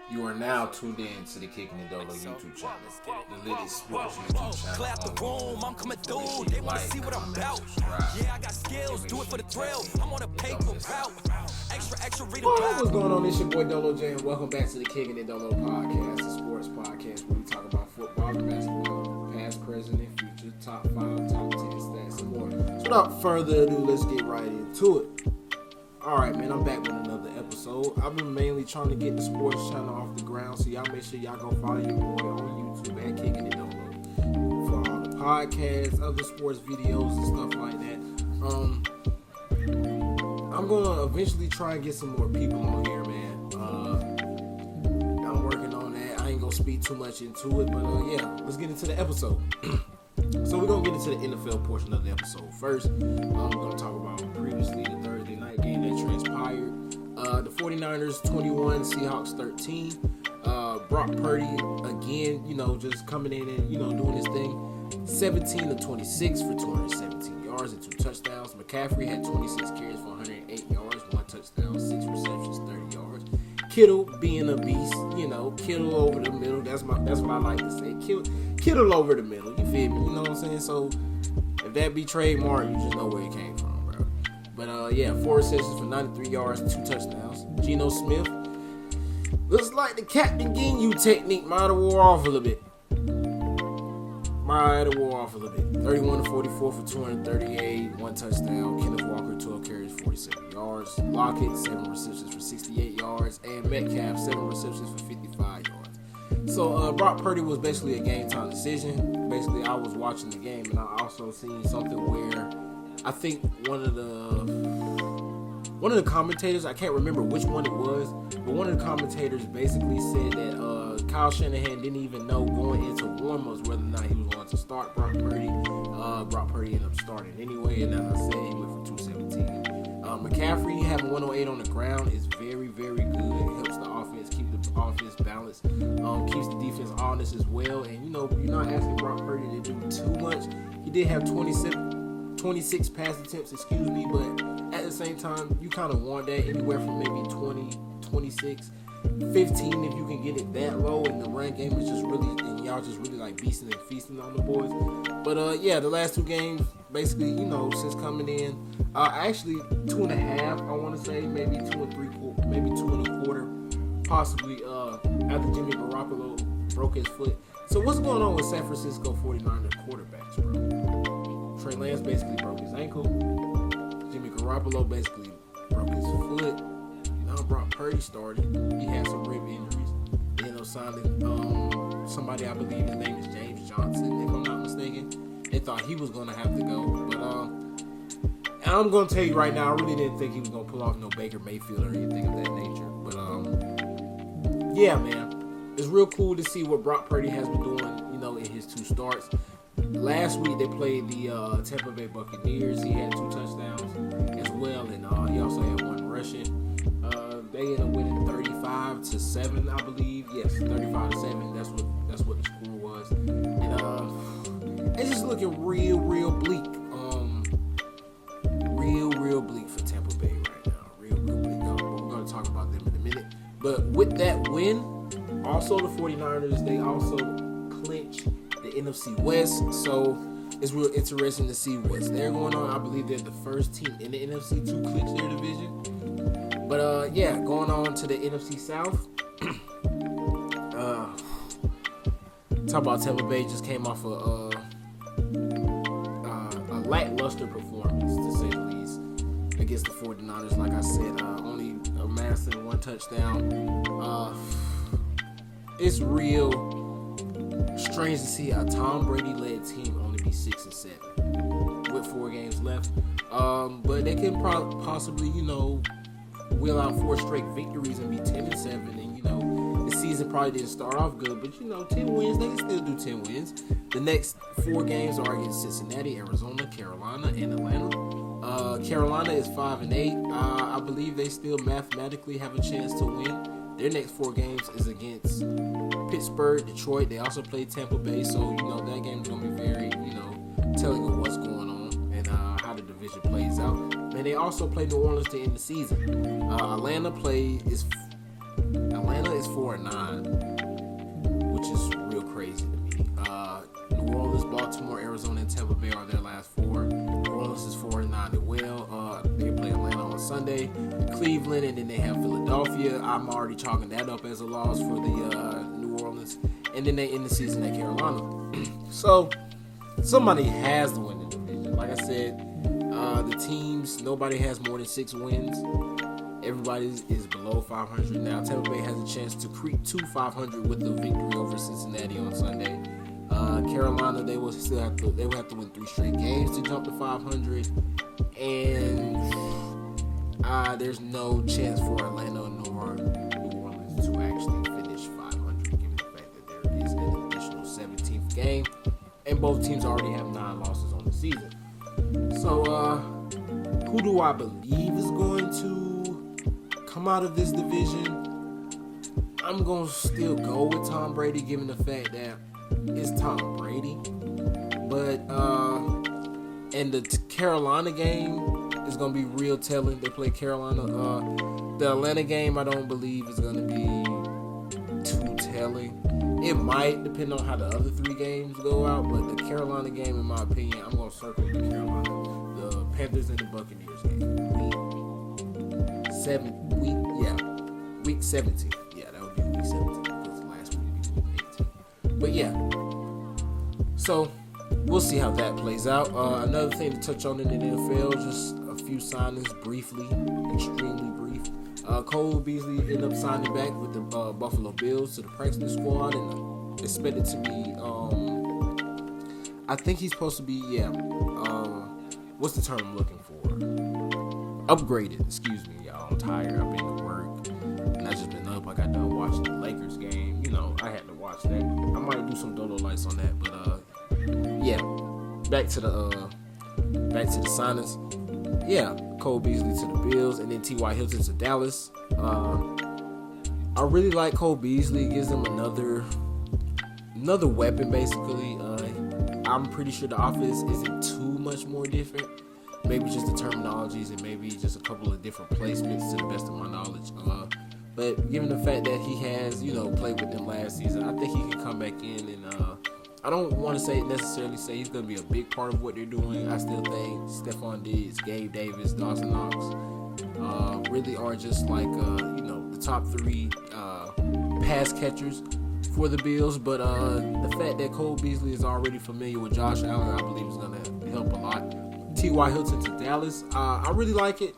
You are now tuned in to the Kicking It Dolo YouTube channel, the Litty Sports YouTube channel. Clear out the room, I'm coming through. They wanna see what I'm about. Yeah, I got skills, do it for the thrill. I'm on a paper route. Extra, read about. What's going on? It's your boy Dolo J, and welcome back to the Kicking It Dolo podcast, the sports podcast where we talk about football and basketball, past, present, and future, top 5, top 10 stats, and more. So without further ado, let's get right into it. Alright, man, I'm back with another episode. I've been mainly trying to get the sports channel off the ground, so y'all make sure y'all go follow your boy on YouTube at Kicking It Dolo for all the podcasts, other sports videos, and stuff like that. I'm gonna eventually try and get some more people on here, man. I'm working on that. I ain't gonna speak too much into it, but yeah, let's get into the episode. So we're gonna get into the NFL portion of the episode first. We're gonna talk about previously the Thursday night game that transpired. The 49ers 21, Seahawks 13. Brock Purdy again, just coming in and doing his thing. 17 of 26 for 217 yards and 2 touchdowns. McCaffrey had 26 carries for 108 yards, 1 touchdown, 6 receptions, 30 yards. Kittle being a beast, Kittle over the middle. That's what I like to say. Kittle over the middle. You feel me? You know what I'm saying? So if that be trademark, you just know where it came from, bro. But 4 receptions for 93 yards, 2 touchdowns. Geno Smith looks like the captain getting you technique might have wore off a little bit. 31 to 44 for 238, 1 touchdown. Kenneth Walker 12 carries, 47 yards. Lockett 7 receptions for 68 yards, and Metcalf 7 receptions for 55 yards. So Brock Purdy was basically a game time decision. Basically, I was watching the game, and I also seen something where I think one of the commentators, I can't remember which one it was, but one of the commentators basically said that Kyle Shanahan didn't even know going into warm-ups whether or not he was going to start Brock Purdy. Brock Purdy ended up starting anyway, and as I said, he went for 217. McCaffrey having 108 on the ground is very, very good. It helps the offense keep the offense balanced, keeps the defense honest as well. And you're not asking Brock Purdy to do too much. He did have 26 pass attempts, but at the same time, you kind of want that anywhere from maybe 20, 26, 15 if you can get it that low, and the run game is just really, and y'all just really like beasting and feasting on the boys. But the last 2 games, basically, since coming in, actually 2.5, I want to say, maybe 2 and 3/4, maybe 2 and a quarter, possibly after Jimmy Garoppolo broke his foot. So what's going on with San Francisco 49ers quarterbacks, bro? Trey Lance basically broke his ankle. Jimmy Garoppolo basically broke his foot. Now Brock Purdy started. He had some rib injuries. They ended up signing somebody, I believe his name is James Johnson, if I'm not mistaken. They thought he was going to have to go. But I'm going to tell you right now, I really didn't think he was going to pull off no Baker Mayfield or anything of that nature. But yeah, man. It's real cool to see what Brock Purdy has been doing, in his 2 starts. Last week they played the Tampa Bay Buccaneers. He had 2 touchdowns as well, and he also had 1 rushing. They ended up winning 35-7, I believe. Yes, 35-7. That's what the score was. And it's just looking real bleak. Real bleak for Tampa Bay right now. Real bleak. But we're gonna talk about them in a minute. But with that win, also the 49ers, they also clinched the NFC West, so it's real interesting to see what's there going on. I believe they're the first team in the NFC to clinch their division. But going on to the NFC South. Talk about Tampa Bay just came off a lackluster performance, to say the least, against the 49ers. Like I said, only amassing 1 touchdown. It's real strange to see a Tom Brady-led team only be 6-7 with 4 games left. But they can possibly, wheel out 4 straight victories and be 10-7. And the season probably didn't start off good, but 10 wins, they can still do 10 wins. The next 4 games are against Cincinnati, Arizona, Carolina, and Atlanta. Carolina is 5-8. I believe they still mathematically have a chance to win. Their next 4 games is against Pittsburgh, Detroit. They also play Tampa Bay, so that game is going to be very, telling of what's going on and how the division plays out. And they also play New Orleans to end the season. Atlanta is 4-9, which is real crazy to me. New Orleans, Baltimore, Arizona, and Tampa Bay are their last 4. New Orleans is 4-9 as well. They play Atlanta on Sunday, Cleveland, and then they have Philadelphia. I'm already chalking that up as a loss for the New Orleans. And then they end the season at Carolina. So somebody has to win the division. Like I said, the teams, nobody has more than 6 wins. Everybody is below 500 now. Tampa Bay has a chance to creep to 500 with the victory over Cincinnati on Sunday. Carolina, they will have to win 3 straight games to jump to 500, and there's no chance for Atlanta nor New Orleans to actually finish 500, given the fact that there is an additional 17th game, and both teams already have 9 losses on the season. So, who do I believe is going to come out of this division? I'm going to still go with Tom Brady, given the fact that it's Tom Brady. But, and the Carolina game is going to be real telling. They play Carolina. The Atlanta game, I don't believe is going to be too telling. It might, depend on how the other 3 games go out, but the Carolina game, in my opinion, I'm going to circle the Carolina. The Panthers and the Buccaneers game. Week 17. Yeah, that would be week 17, because last week would be week 18. But yeah, so we'll see how that plays out. Another thing to touch on in the NFL, just a few signings briefly, extremely brief. Cole Beasley ended up signing back with the Buffalo Bills to the practice squad, and expected to be, I think he's supposed to be, what's the term I'm looking for? Upgraded, excuse me, y'all. I'm tired. I've been to work, and I just been up. I got done watching the Lakers game. You know, I had to watch that. I might do some Dolo lights on that, but yeah. Back to the signings. Yeah, Cole Beasley to the Bills, and then T.Y. Hilton to Dallas. I really like Cole Beasley. It gives them another weapon, basically. I'm pretty sure the offense isn't too much more different. Maybe just the terminologies and maybe just a couple of different placements, to the best of my knowledge. But given the fact that he has, played with them last season, I think he can come back in, and I don't want to necessarily say he's going to be a big part of what they're doing. I still think Stephon Diggs, Gabe Davis, Dawson Knox really are just like, the top 3 pass catchers for the Bills. But the fact that Cole Beasley is already familiar with Josh Allen, I believe is going to help a lot. T.Y. Hilton to Dallas, I really like it.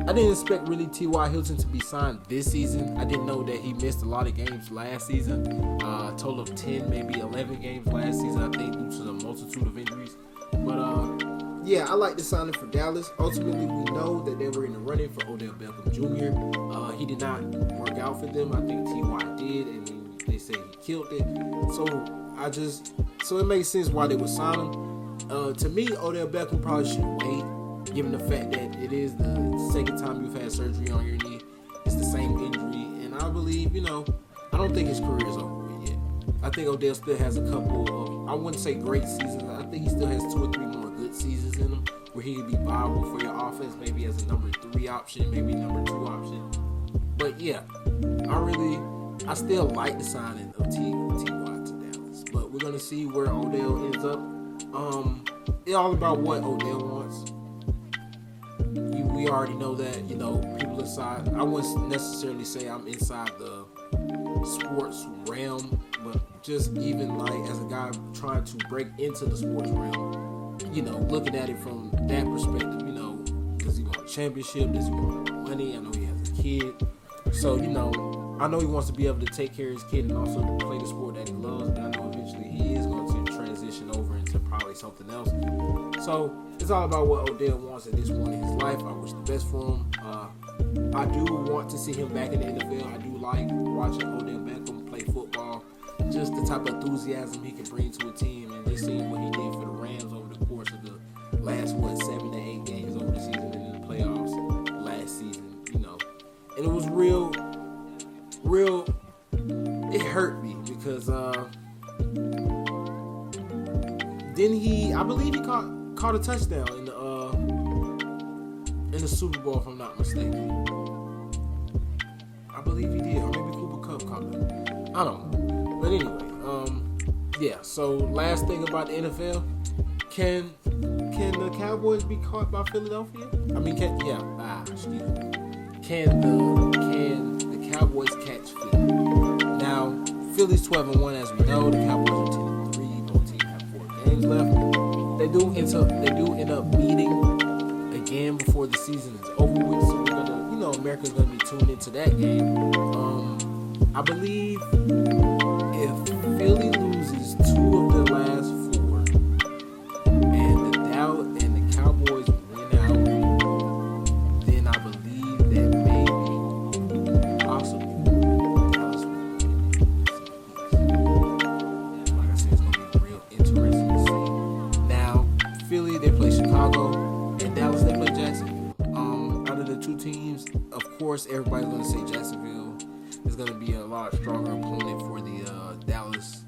I didn't expect really T.Y. Hilton to be signed this season. I didn't know that he missed a lot of games last season. A total of 10, maybe 11 games last season, I think, due to the multitude of injuries. But, I like the signing for Dallas. Ultimately, we know that they were in the running for Odell Beckham Jr. He did not work out for them. I think T.Y. did, and they say he killed it. So it makes sense why they would sign him. To me, Odell Beckham probably should wait, given the fact that it is the second time you've had surgery on your knee. It's the same injury, and I believe, I don't think his career is over with yet. I think Odell still has a couple of, I wouldn't say great seasons. I think he still has 2 or 3 more good seasons in him, where he could be viable for your offense, maybe as a number 3 option, maybe number 2 option. But yeah, I still like the signing of T.Y. to Dallas. But we're going to see where Odell ends up. It's all about what Odell wants. We already know that, people inside, I wouldn't necessarily say I'm inside the sports realm, but just even like as a guy trying to break into the sports realm, looking at it from that perspective, does he want a championship? Does he want more money? I know he has a kid. So, I know he wants to be able to take care of his kid and also play the sport that he loves, but I know eventually he is going to transition over into probably something else. So it's all about what Odell wants at this point in his life. I wish the best for him. I do want to see him back in the NFL. I do like watching Odell Beckham play football. Just the type of enthusiasm he can bring to a team, and just seeing what he did for the Rams over the course of the last 7 to 8 games over the season and in the playoffs last season. And it was real. It hurt me because I believe he caught a touchdown in the Super Bowl, if I'm not mistaken. I believe he did, or maybe Cooper Kupp kind of, I don't know. But anyway, yeah. So last thing about the NFL, can the Cowboys be caught by Philadelphia? I mean, excuse me. Can the Cowboys catch Philly? Now, Philly's 12-1, as we know. The Cowboys are 10-3. Both teams have 4 games left. They do end up meeting again before the season is over with. So we're gonna, America's gonna be tuned into that game. I believe if Philly loses 2 of their last 4, and the Cowboys win out, then I believe that maybe, possibly, Dallas will win. Like I said, it's gonna be real interesting to see. Now, Philly, they play Chicago, and Dallas, they play Jacksonville. Out of the 2 teams, of course, everybody's gonna say Jacksonville is gonna be a lot stronger opponent for the Dallas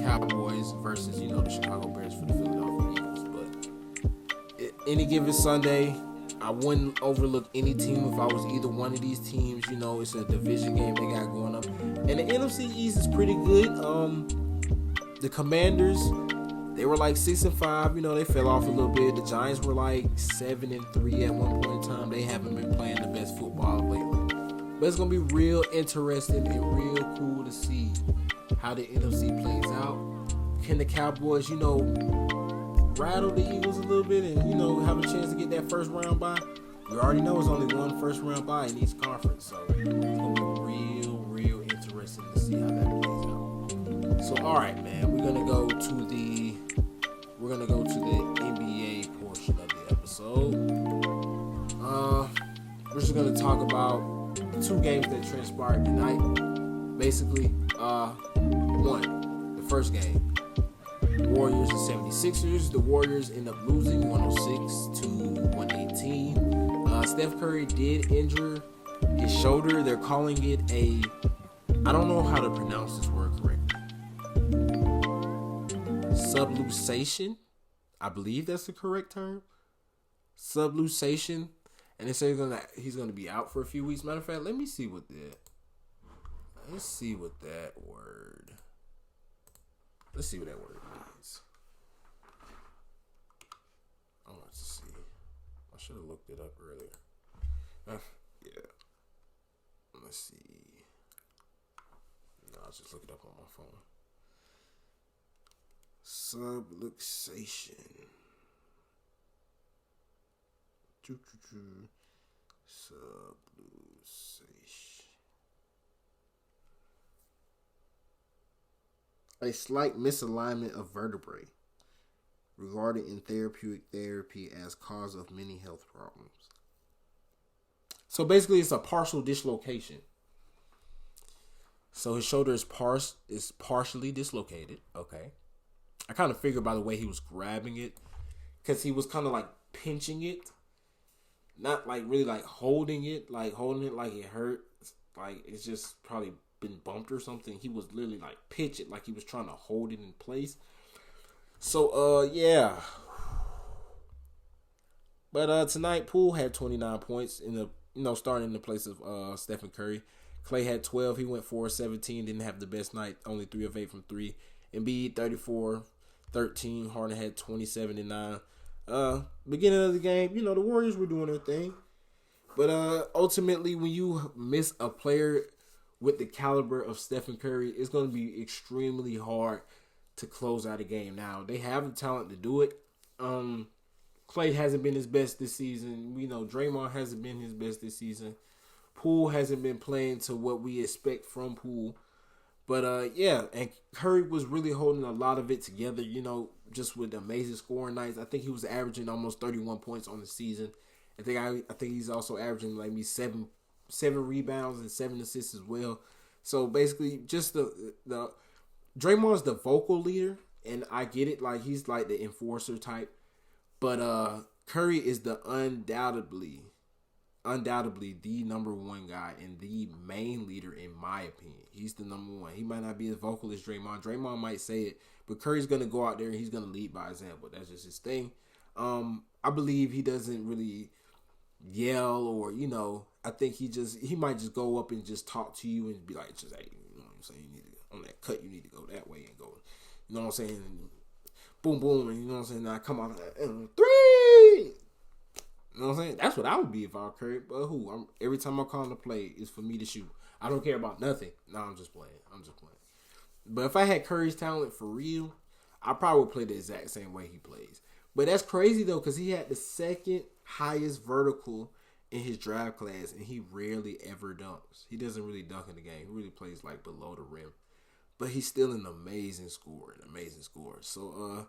Cowboys versus, the Chicago Bears for the Philadelphia Eagles. But any given Sunday, I wouldn't overlook any team if I was either one of these teams. It's a division game they got going up. And the NFC East is pretty good. The Commanders, they were like 6-5. They fell off a little bit. The Giants were like 7-3 at one point in time. They haven't been playing the best football lately. But it's going to be real interesting and real cool to see how the NFC plays out. Can the Cowboys, rattle the Eagles a little bit and, have a chance to get that first round bye? We already know it's only one first round bye in each conference. So it's going to be real interesting to see how that plays out. So, all right, man, we're going to go to the NBA portion of the episode. We're just going to talk about the 2 games that transpired tonight. Basically, the first game, Warriors and 76ers. The Warriors end up losing 106-118. Steph Curry did injure his shoulder. They're calling it I don't know how to pronounce this word correctly. Subluxation. I believe that's the correct term. Subluxation. And they say he's gonna be out for a few weeks. Matter of fact, let's see what that word. Let's see what that word means. I want to see. I should have looked it up earlier. Yeah. Let's see. No, I'll just look it up on my phone. Subluxation. Subluxation. A slight misalignment of vertebrae, regarded in therapeutic therapy as cause of many health problems. So basically, it's a partial dislocation. So his shoulder is partially dislocated. Okay, I kind of figured by the way he was grabbing it, because he was kind of like pinching it, not like really like holding it like it hurt. Like it's just probably been bumped or something. He was literally like pitch it like he was trying to hold it in place. So yeah. But tonight Poole had 29 points in the starting in the place of Stephen Curry. Clay had 12. He went 4-17. Didn't have the best night. Only 3 of 8 from 3. Embiid 34-13. Harden had 27-9. Beginning of the game, the Warriors were doing their thing. But ultimately, when you miss a player with the caliber of Stephen Curry, it's going to be extremely hard to close out a game. Now, they have the talent to do it. Clay hasn't been his best this season. We know Draymond hasn't been his best this season. Poole hasn't been playing to what we expect from Poole. But, yeah, and Curry was really holding a lot of it together, just with amazing scoring nights. I think he was averaging almost 31 points on the season. I think he's also averaging like me seven rebounds and 7 assists as well. So basically, just the Draymond's the vocal leader, and I get it. Like he's like the enforcer type, but Curry is the undoubtedly the number one guy and the main leader in my opinion. He's the number one. He might not be as vocal as Draymond. Draymond might say it, but Curry's gonna go out there and he's gonna lead by example. That's just his thing. I believe he doesn't really yell or, I think he might just go up and just talk to you and be like, just, hey, you know what I'm saying? You need to, on that cut, you need to go that way and go, you know what I'm saying? And boom, boom, and you know what I'm saying? Now come on, and 3! You know what I'm saying? That's what I would be if I were Curry. But every time I call him to play, it's for me to shoot. I don't care about nothing. No, I'm just playing. But if I had Curry's talent for real, I probably would play the exact same way he plays. But that's crazy, though, because he had the second highest vertical in his draft class, and he rarely ever dunks. He doesn't really dunk in the game. He really plays, like, below the rim. But he's still an amazing scorer. So,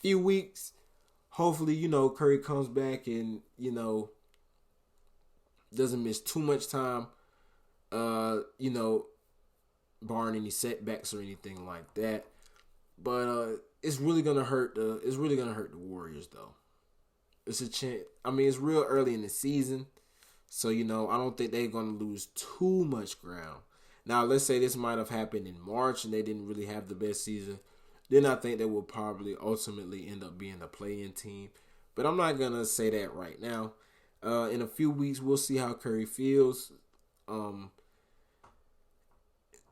few weeks, hopefully, Curry comes back and, doesn't miss too much time, barring any setbacks or anything like that. But it's really gonna hurt the Warriors, though. It's a chance. I mean, it's real early in the season, so I don't think they're gonna lose too much ground. Now, let's say this might have happened in March and they didn't really have the best season. Then I think they will probably ultimately end up being a play-in team. But I'm not gonna say that right now. In a few weeks, we'll see how Curry feels.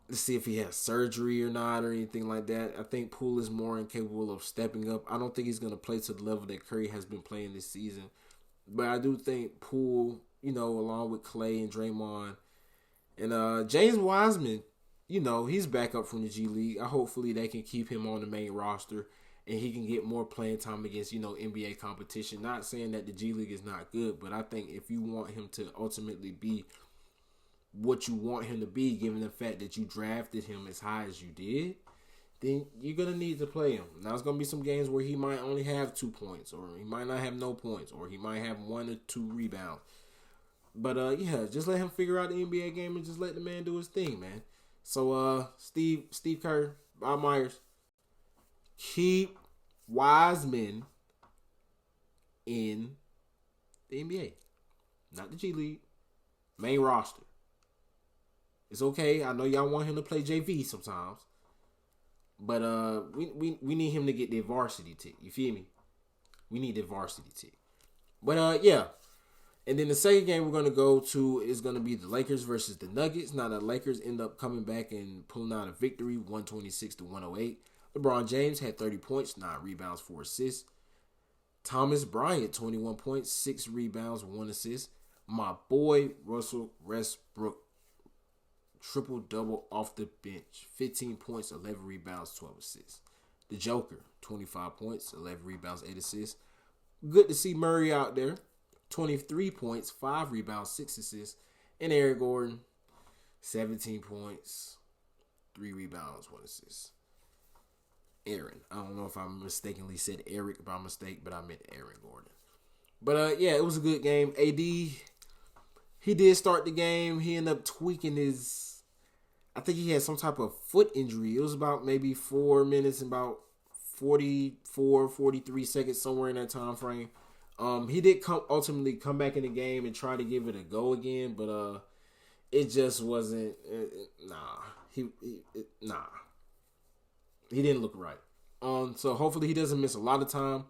Let's see if he has surgery or not or anything like that. I think Poole is more incapable of stepping up. I don't think he's going to play to the level that Curry has been playing this season. But I do think Poole, along with Clay and Draymond, and James Wiseman, he's back up from the G League. Hopefully they can keep him on the main roster and he can get more playing time against, NBA competition. Not saying that the G League is not good, but I think if you want him to ultimately be what you want him to be, given the fact that you drafted him as high as you did, then you're going to need to play him. Now, it's going to be some games where he might only have 2 points, or he might not have no points, or he might have 1 or 2 rebounds. But, just let him figure out the NBA game and just let the man do his thing, man. So, Steve Kerr, Bob Myers, keep Wiseman in the NBA. Not the G League. Main roster. It's okay. I know y'all want him to play JV sometimes. But we need him to get the varsity tick. You feel me? We need the varsity tick. But yeah. And then the second game we're going to go to is going to be the Lakers versus the Nuggets. Now the Lakers end up coming back and pulling out a victory, 126-108. LeBron James had 30 points, 9 rebounds, 4 assists. Thomas Bryant, 21 points, 6 rebounds, 1 assist. My boy Russell Westbrook, triple-double off the bench. 15 points, 11 rebounds, 12 assists. The Joker, 25 points, 11 rebounds, 8 assists. Good to see Murray out there. 23 points, 5 rebounds, 6 assists. And Eric Gordon, 17 points, 3 rebounds, 1 assist. Aaron. I don't know if I mistakenly said Eric by mistake, but I meant Aaron Gordon. But, yeah, it was a good game. AD, he did start the game. He ended up tweaking I think he had some type of foot injury. It was about maybe 4 minutes and about 43 seconds, somewhere in that time frame. He did ultimately come back in the game and try to give it a go again, but it just wasn't. He didn't look right. So hopefully he doesn't miss a lot of time.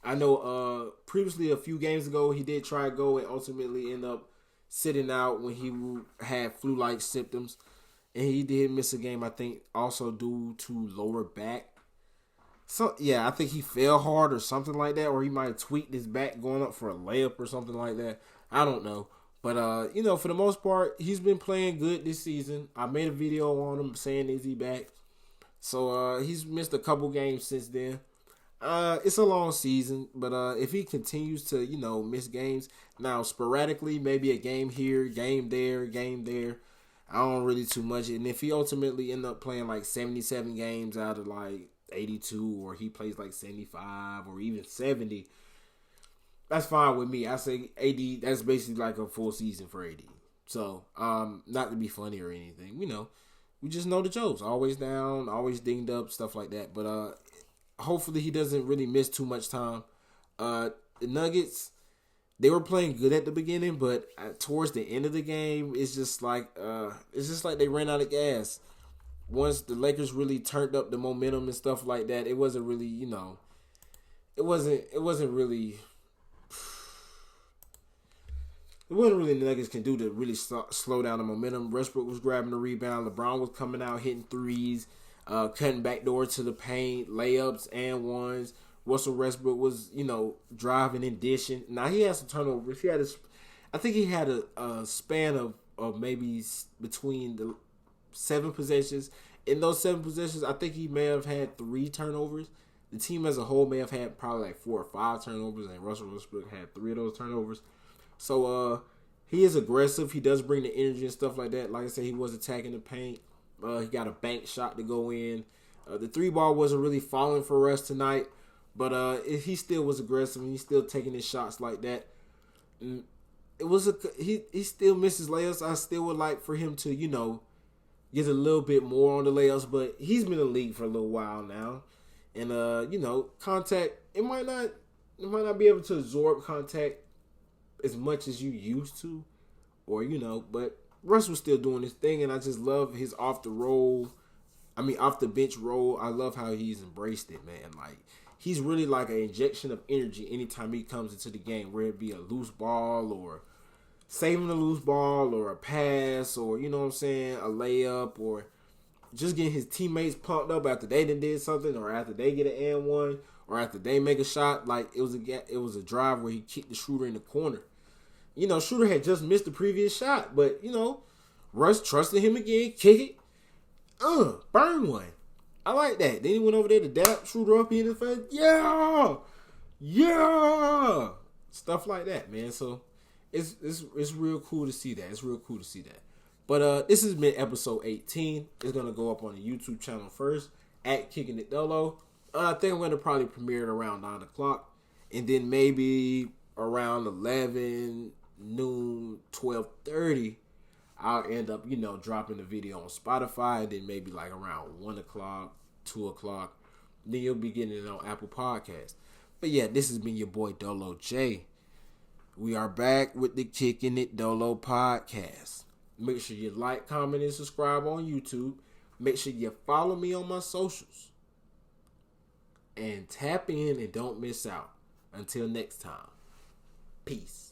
I know previously a few games ago he did try to go and ultimately end up sitting out when he had flu-like symptoms. And he did miss a game, I think, also due to lower back. So, yeah, I think he fell hard or something like that. Or he might have tweaked his back going up for a layup or something like that. I don't know. But, for the most part, he's been playing good this season. I made a video on him saying, is he back? So, he's missed a couple games since then. It's a long season. But if he continues to, miss games, now sporadically, maybe a game here, game there, I don't really too much. And if he ultimately end up playing like 77 games out of like 82, or he plays like 75 or even 70, that's fine with me. I say AD, that's basically like a full season for AD. So, not to be funny or anything, we just know the jokes. Always down, always dinged up, stuff like that. But hopefully he doesn't really miss too much time. The Nuggets, they were playing good at the beginning, but towards the end of the game, it's just like they ran out of gas. Once the Lakers really turned up the momentum and stuff like that, it wasn't really, it wasn't really. It wasn't really the Nuggets can do to really slow down the momentum. Westbrook was grabbing the rebound. LeBron was coming out hitting threes, cutting backdoor to the paint, layups and ones. Russell Westbrook was, driving and dishing. Now he had some turnovers. I think he had a span of maybe between the 7 possessions. In those 7 possessions, I think he may have had 3 turnovers. The team as a whole may have had probably like 4 or 5 turnovers, and Russell Westbrook had 3 of those turnovers. So he is aggressive. He does bring the energy and stuff like that. Like I said, he was attacking the paint. He got a bank shot to go in. The 3-ball wasn't really falling for Russ tonight, but he still was aggressive and he's still taking his shots like that. And he still misses layups. I still would like for him to get a little bit more on the layups, but he's been in the league for a little while now, and contact it might not be able to absorb contact as much as you used to, or but Russ was still doing his thing, and I just love his off the bench role. I love how he's embraced it, man. Like, he's really like an injection of energy anytime he comes into the game, whether it be a loose ball or saving a loose ball or a pass or, a layup, or just getting his teammates pumped up after they did something, or after they get an and one, or after they make a shot. Like, it was a drive where he kicked the shooter in the corner. Shooter had just missed the previous shot, but, Russ trusted him again, kick it, burn one. I like that. Then he went over there to dap Shooter up in the face. Yeah! Stuff like that, man. So, it's real cool to see that. But this has been episode 18. It's going to go up on the YouTube channel first, at Kicking It Dolo. I think I'm going to probably premiere it around 9 o'clock. And then maybe around 11, noon, 12:30, I'll end up, dropping the video on Spotify. And then maybe like around 1 o'clock, 2 o'clock. Then you'll be getting it on Apple Podcasts. But yeah, this has been your boy Dolo J. We are back with the Kicking It Dolo podcast. Make sure you like, comment, and subscribe on YouTube. Make sure you follow me on my socials. And tap in and don't miss out. Until next time. Peace.